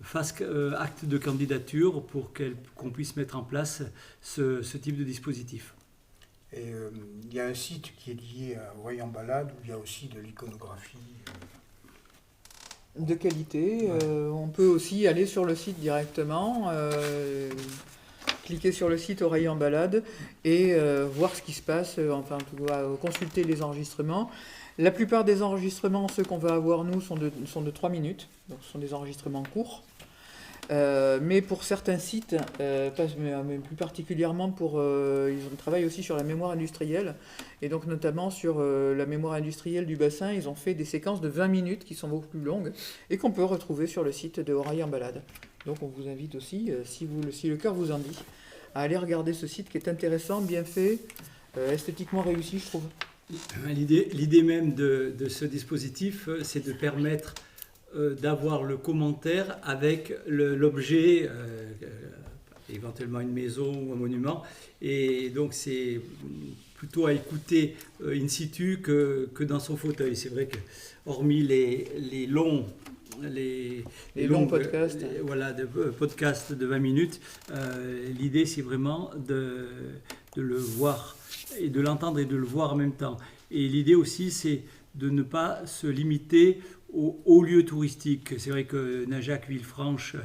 fassent acte de candidature pour qu'on puisse mettre en place ce type de dispositif. Et il y a un site qui est lié à Oreilles en balade, où il y a aussi de l'iconographie. De qualité. On peut aussi aller sur le site directement, cliquer sur le site Oreilles en balade et voir ce qui se passe, consulter les enregistrements. La plupart des enregistrements, ceux qu'on va avoir nous, sont de 3 minutes, donc ce sont des enregistrements courts. Mais pour certains sites, mais plus particulièrement ils travaillent aussi sur la mémoire industrielle, et donc notamment sur la mémoire industrielle du bassin, ils ont fait des séquences de 20 minutes qui sont beaucoup plus longues et qu'on peut retrouver sur le site de Oreilles en balade. Donc on vous invite aussi, si le cœur vous en dit, à aller regarder ce site qui est intéressant, bien fait, esthétiquement réussi, je trouve. L'idée même de ce dispositif, c'est de permettre d'avoir le commentaire avec l'objet, éventuellement une maison ou un monument, et donc c'est plutôt à écouter in situ que dans son fauteuil. C'est vrai que hormis les longs podcasts, podcasts de 20 minutes, l'idée c'est vraiment de le voir et de l'entendre et de le voir en même temps. Et l'idée aussi c'est de ne pas se limiter aux hauts lieux touristiques. C'est vrai que Najac, Villefranche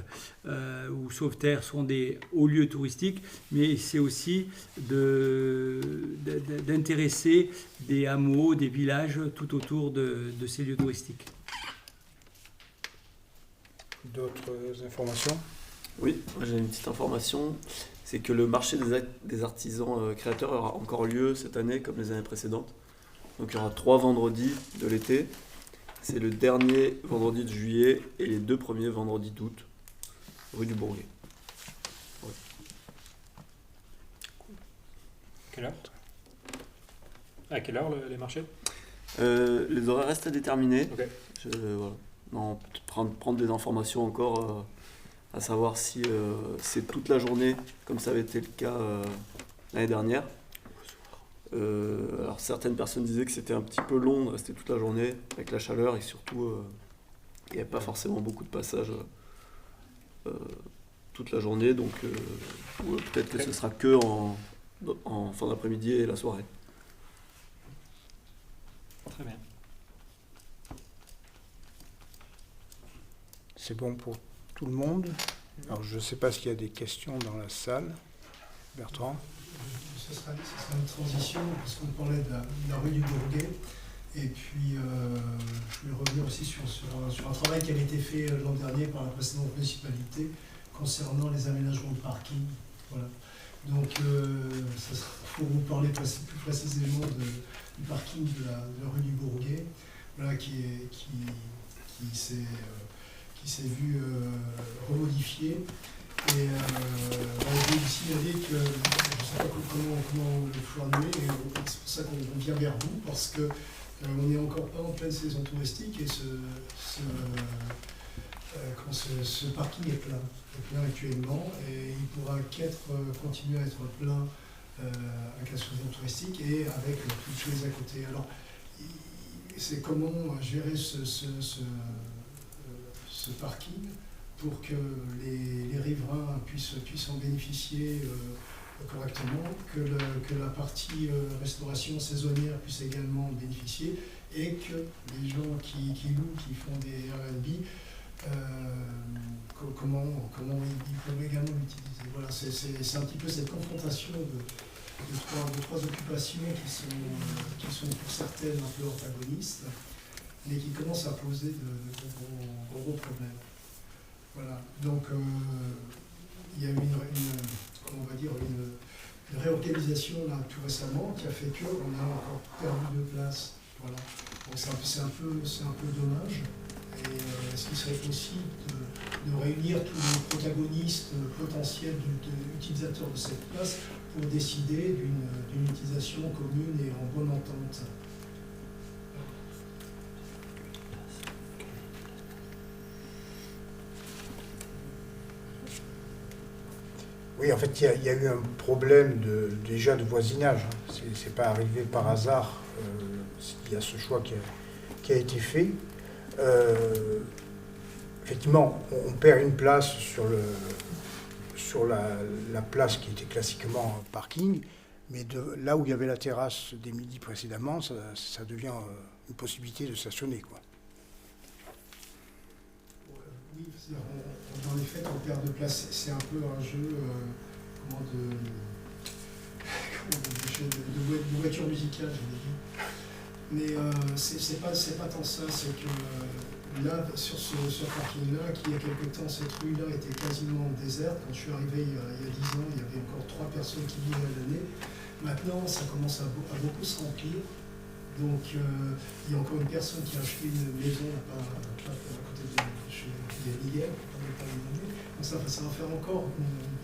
ou Sauveterre sont des hauts lieux touristiques, mais c'est aussi d'intéresser des hameaux, des villages tout autour de ces lieux touristiques. D'autres informations? Oui, moi j'ai une petite information, c'est que le marché des artisans créateurs aura encore lieu cette année comme les années précédentes. Donc il y aura 3 vendredis de l'été. C'est le dernier vendredi de juillet et les 2 premiers vendredis d'août, rue du Bourget. Ouais. Quelle heure? À quelle heure les marchés? Les horaires restent à déterminer. Ok. Voilà. Non, prendre des informations encore, à savoir si c'est toute la journée, comme ça avait été le cas l'année dernière. Alors certaines personnes disaient que c'était un petit peu long de rester toute la journée avec la chaleur et surtout il n'y avait pas forcément beaucoup de passages toute la journée, donc peut-être que ce sera que en fin d'après-midi et la soirée. Très bien. C'est bon pour tout le monde. Alors je ne sais pas s'il y a des questions dans la salle. Bertrand? Ce sera une transition, parce qu'on parlait de la rue du Bourget. Et puis, je voulais revenir aussi sur un travail qui avait été fait l'an dernier par la précédente municipalité concernant les aménagements de parking. Voilà. Donc, pour vous parler plus précisément du parking de la rue du Bourget, voilà, qui s'est vu remodifié. Et je vais signaler que je ne sais pas comment le formuler, et c'est pour ça qu'on vient vers vous, parce que on n'est encore pas en pleine saison touristique et ce parking est plein actuellement, et il pourra continuer à être plein avec la saison touristique et avec toutes les à côté. Alors, c'est comment gérer ce parking pour que les riverains puissent en bénéficier correctement, que la partie restauration saisonnière puisse également en bénéficier, et que les gens qui louent, qui font des Airbnb, comment ils peuvent également l'utiliser. Voilà, c'est un petit peu cette confrontation de trois occupations qui sont pour certaines un peu antagonistes, mais qui commencent à poser de gros problèmes. Voilà, donc il y a eu une réorganisation là tout récemment qui a fait qu'on a encore perdu 2 places. Voilà. Donc c'est un peu dommage. Et est-ce qu'il serait possible de réunir tous les protagonistes potentiels utilisateurs de cette place pour décider d'une utilisation commune et en bonne entente? Oui, en fait, il y a eu un problème déjà de voisinage. C'est pas arrivé par hasard. Il y a ce choix qui a été fait. Effectivement, on perd une place sur la place qui était classiquement parking, mais là où il y avait la terrasse des midis précédemment, ça devient une possibilité de stationner, quoi. Oui, dans les faits, on perd de place. C'est un peu un jeu de voiture musicale, je l'ai dit. Mais c'est pas tant ça, c'est que là, sur ce parking-là, qui il y a quelque temps, cette rue-là était quasiment déserte. Quand je suis arrivé il y a 10 ans, il y avait encore 3 personnes qui vivaient à l'année. Maintenant, ça commence à beaucoup se remplir. Donc, il y a encore une personne qui a acheté une maison à côté de Miguel, pour ne pas les nommer. Donc ça va faire encore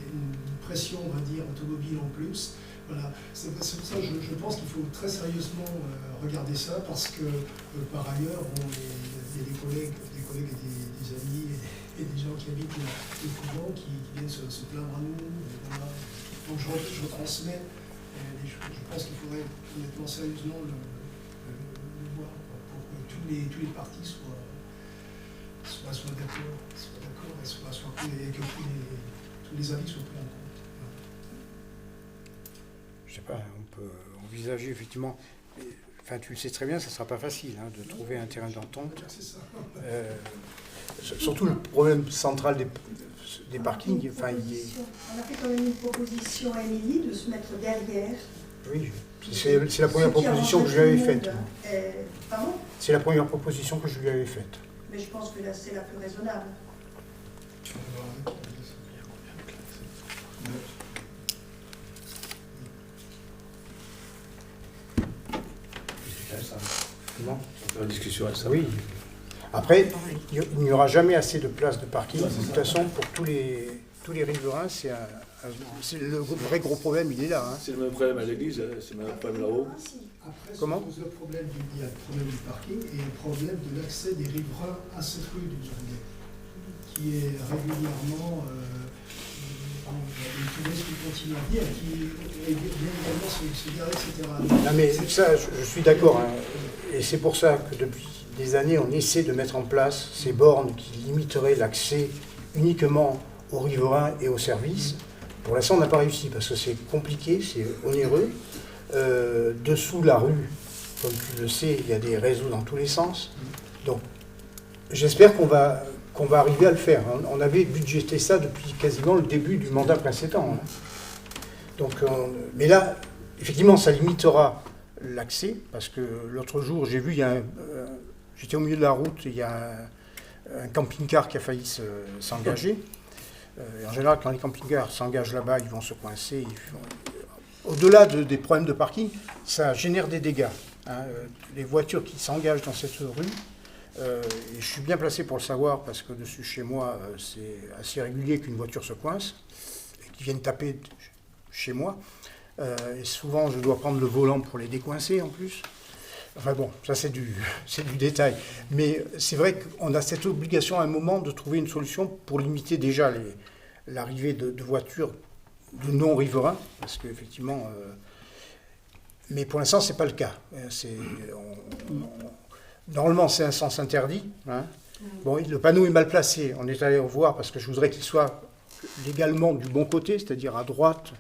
une pression, on va dire, automobile en plus. Voilà. C'est pour ça que je pense qu'il faut très sérieusement regarder ça, parce que par ailleurs, il y a des collègues et des amis et des gens qui habitent le couvent qui viennent se plaindre à nous. Voilà. Donc je transmets des choses. Je pense qu'il faudrait honnêtement sérieusement le voir, pour que tous les partis soient d'accord, et que tous les avis soient pris en compte. Voilà. Je sais pas, on peut envisager effectivement. enfin, tu le sais très bien, ça ne sera pas facile hein, de trouver un terrain d'entente. C'est ça. Surtout le problème central des parkings. Enfin, On a fait quand même une proposition à Émilie de se mettre derrière. oui, c'est la première proposition que je lui avais faite. Pardon ? C'est la première proposition que je lui avais faite. Mais je pense que là, c'est la plus raisonnable. Non. La discussion est ça. Oui. Après, il n'y aura jamais assez de places de parking. De toute façon, pour tous les riverains, c'est le vrai gros problème, il est là. Hein. C'est le même problème à l'église, c'est le même problème là-haut. Après, Comment se pose le problème il y a le problème du parking et le problème de l'accès des riverains à cette rue du Journée, qui est régulièrement, les touristes qui continuent à venir, qui régulièrement se garent, etc. Non mais ça, je suis d'accord. Hein. Et c'est pour ça que depuis des années, on essaie de mettre en place ces bornes qui limiteraient l'accès uniquement aux riverains et aux services. Pour l'instant, on n'a pas réussi parce que c'est compliqué, c'est onéreux. Dessous la rue, comme tu le sais, il y a des réseaux dans tous les sens. Donc, j'espère qu'on va arriver à le faire. On avait budgété ça depuis quasiment le début du mandat précédent. Hein. Donc, mais là, effectivement, ça limitera l'accès, parce que l'autre jour, j'ai vu, j'étais au milieu de la route, il y a un camping-car qui a failli s'engager. En général, quand les camping-cars s'engagent là-bas, ils vont se coincer. Au-delà des problèmes de parking, ça génère des dégâts. Hein. Les voitures qui s'engagent dans cette rue, et je suis bien placé pour le savoir, parce que dessus chez moi, c'est assez régulier qu'une voiture se coince, et qu'ils viennent taper chez moi. Et souvent, je dois prendre le volant pour les décoincer en plus. Enfin bon, ça c'est du détail. Mais c'est vrai qu'on a cette obligation à un moment de trouver une solution pour limiter déjà l'arrivée de voitures de non-riverains, parce qu'effectivement... mais pour l'instant, ce n'est pas le cas. Normalement, c'est un sens interdit. Hein. Bon, le panneau est mal placé. On est allé voir parce que je voudrais qu'il soit légalement du bon côté, c'est-à-dire à droite,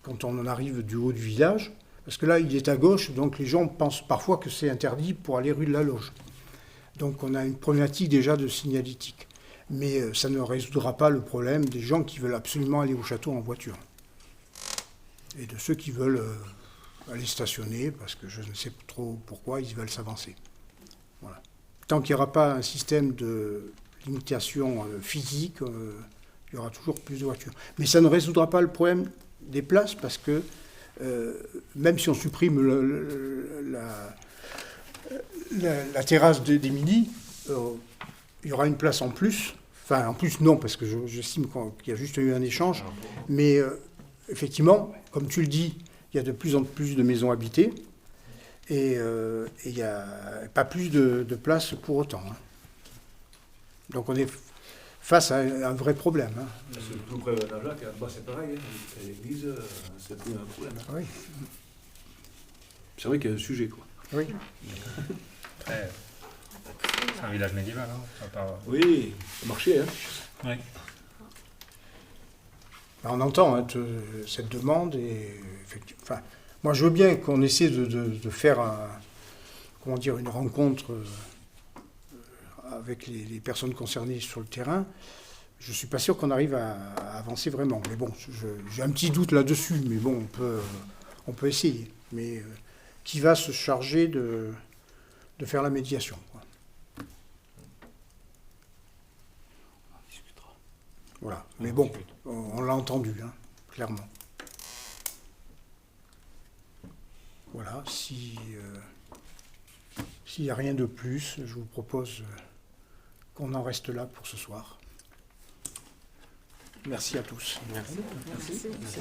quand on en arrive du haut du village. Parce que là, il est à gauche, donc les gens pensent parfois que c'est interdit pour aller rue de la Loge. Donc on a une problématique déjà de signalétique. Mais ça ne résoudra pas le problème des gens qui veulent absolument aller au château en voiture. Et de ceux qui veulent aller stationner, parce que je ne sais trop pourquoi ils veulent s'avancer. Voilà. Tant qu'il n'y aura pas un système de limitation physique, il y aura toujours plus de voitures. Mais ça ne résoudra pas le problème des places, parce que même si on supprime la terrasse d'Émilie, il y aura une place en plus. Enfin, en plus, non, parce que j'estime qu'il y a juste eu un échange. Mais effectivement, comme tu le dis, il y a de plus en plus de maisons habitées et il n'y a pas plus de place pour autant. Hein. Donc on est face à un vrai problème. Hein. C'est tout près de la Jacques, là-bas c'est pareil. Hein. À l'église, c'est plus un problème. Hein. Oui. C'est vrai qu'il y a un sujet, quoi. Oui. Après, c'est un village médiéval. Hein. Oui, ça marchait. Hein. Oui. On entend hein, cette demande et enfin, moi je veux bien qu'on essaie de faire une rencontre avec les personnes concernées sur le terrain. Je ne suis pas sûr qu'on arrive à avancer vraiment. Mais bon, j'ai un petit doute là-dessus, mais bon, on peut essayer. Mais qui va se charger de faire la médiation, quoi. Voilà. Mais bon, on l'a entendu, hein, clairement. Voilà. S'il n'y a rien de plus, je vous propose qu'on en reste là pour ce soir. Merci à tous. Merci. Merci. Merci.